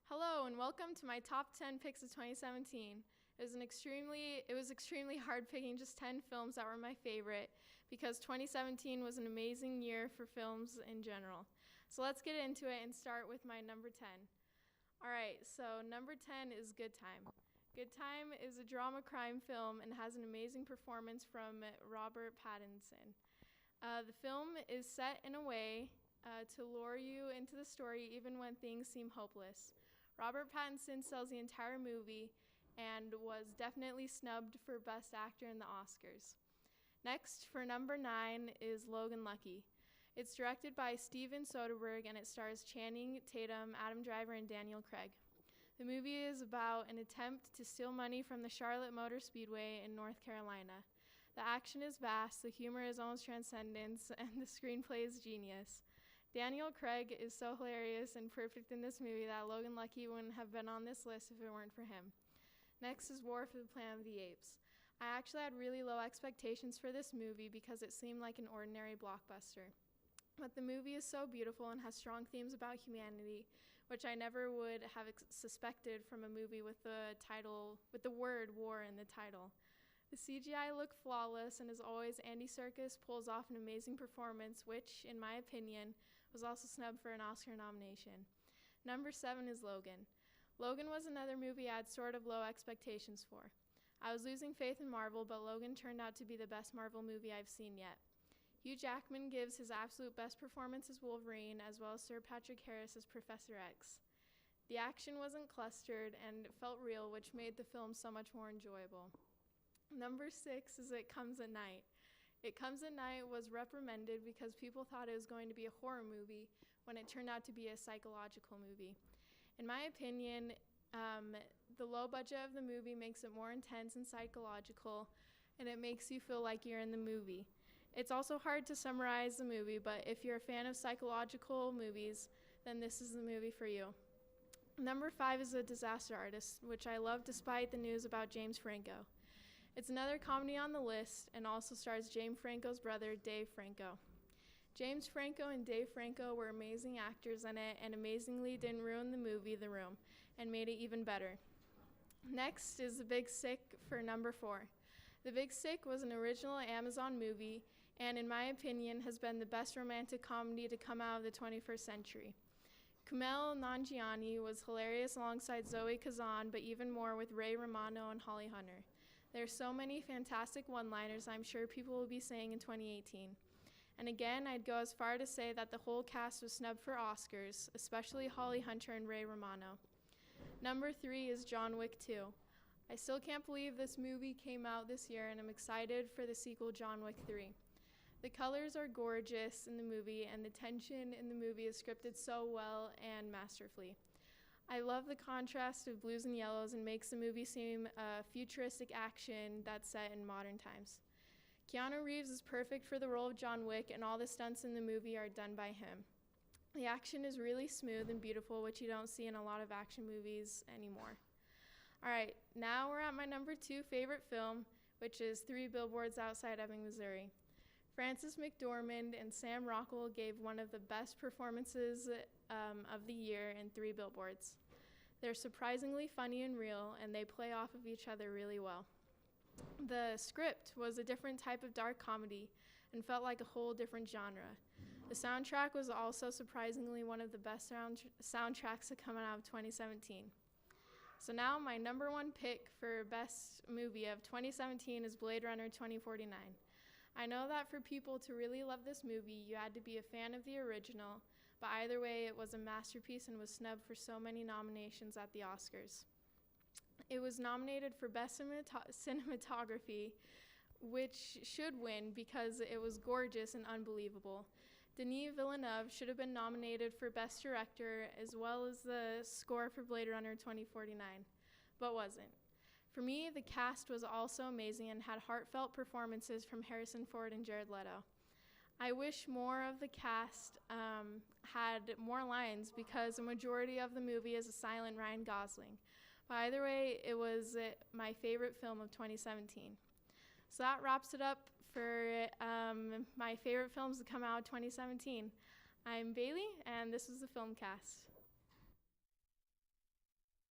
Hello and welcome to my top 10 picks of 2017. It was extremely hard picking just 10 films that were my favorite because 2017 was an amazing year for films in general. So let's get into it and start with my number 10. All right, so number 10 is Good Time. Good Time is a drama crime film and has an amazing performance from Robert Pattinson. The film is set in a way to lure you into the story even when things seem hopeless. Robert Pattinson sells the entire movie and was definitely snubbed for Best Actor in the Oscars. Next, for number 9, is Logan Lucky. It's directed by Steven Soderbergh and it stars Channing Tatum, Adam Driver, and Daniel Craig. The movie is about an attempt to steal money from the Charlotte Motor Speedway in North Carolina. The action is vast, the humor is almost transcendent, and the screenplay is genius. Daniel Craig is so hilarious and perfect in this movie that Logan Lucky wouldn't have been on this list if it weren't for him. Next is War for the Planet of the Apes. I actually had really low expectations for this movie because it seemed like an ordinary blockbuster. But the movie is so beautiful and has strong themes about humanity, which I never would have suspected from a movie with the word war in the title. The CGI looked flawless, and as always, Andy Serkis pulls off an amazing performance, which, in my opinion, was also snubbed for an Oscar nomination. Number 7 is Logan. Logan was another movie I had sort of low expectations for. I was losing faith in Marvel, but Logan turned out to be the best Marvel movie I've seen yet. Hugh Jackman gives his absolute best performance as Wolverine, as well as Sir Patrick Harris as Professor X. The action wasn't clustered and it felt real, which made the film so much more enjoyable. Number 6 is It Comes at Night. It Comes at Night was reprimanded because people thought it was going to be a horror movie when it turned out to be a psychological movie. In my opinion, the low budget of the movie makes it more intense and psychological, and it makes you feel like you're in the movie. It's also hard to summarize the movie, but if you're a fan of psychological movies, then this is the movie for you. Number 5 is A Disaster Artist, which I love despite the news about James Franco. It's another comedy on the list and also stars James Franco's brother, Dave Franco. James Franco and Dave Franco were amazing actors in it and amazingly didn't ruin the movie The Room and made it even better. Next is The Big Sick for number 4. The Big Sick was an original Amazon movie and, in my opinion, has been the best romantic comedy to come out of the 21st century. Kumail Nanjiani was hilarious alongside Zoe Kazan, but even more with Ray Romano and Holly Hunter. There are so many fantastic one-liners I'm sure people will be saying in 2018. And again, I'd go as far to say that the whole cast was snubbed for Oscars, especially Holly Hunter and Ray Romano. Number 3 is John Wick 2. I still can't believe this movie came out this year, and I'm excited for the sequel, John Wick 3. The colors are gorgeous in the movie, and the tension in the movie is scripted so well and masterfully. I love the contrast of blues and yellows and makes the movie seem a futuristic action that's set in modern times. Keanu Reeves is perfect for the role of John Wick, and all the stunts in the movie are done by him. The action is really smooth and beautiful, which you don't see in a lot of action movies anymore. All right, now we're at my number 2 favorite film, which is 3 Billboards Outside Ebbing, Missouri. Frances McDormand and Sam Rockwell gave one of the best performances of the year in 3 Billboards. They're surprisingly funny and real, and they play off of each other really well. The script was a different type of dark comedy and felt like a whole different genre. The soundtrack was also surprisingly one of the best soundtracks to come out of 2017. So now my number 1 pick for best movie of 2017 is Blade Runner 2049. I know that for people to really love this movie, you had to be a fan of the original, but either way, it was a masterpiece and was snubbed for so many nominations at the Oscars. It was nominated for Best Cinematography, which should win because it was gorgeous and unbelievable. Denis Villeneuve should have been nominated for Best Director as well as the score for Blade Runner 2049, but wasn't. For me, the cast was also amazing and had heartfelt performances from Harrison Ford and Jared Leto. I wish more of the cast had more lines because a majority of the movie is a silent Ryan Gosling. But either way, it was my favorite film of 2017. So that wraps it up for my favorite films to come out of 2017. I'm Bailey, and this was the Filmcast.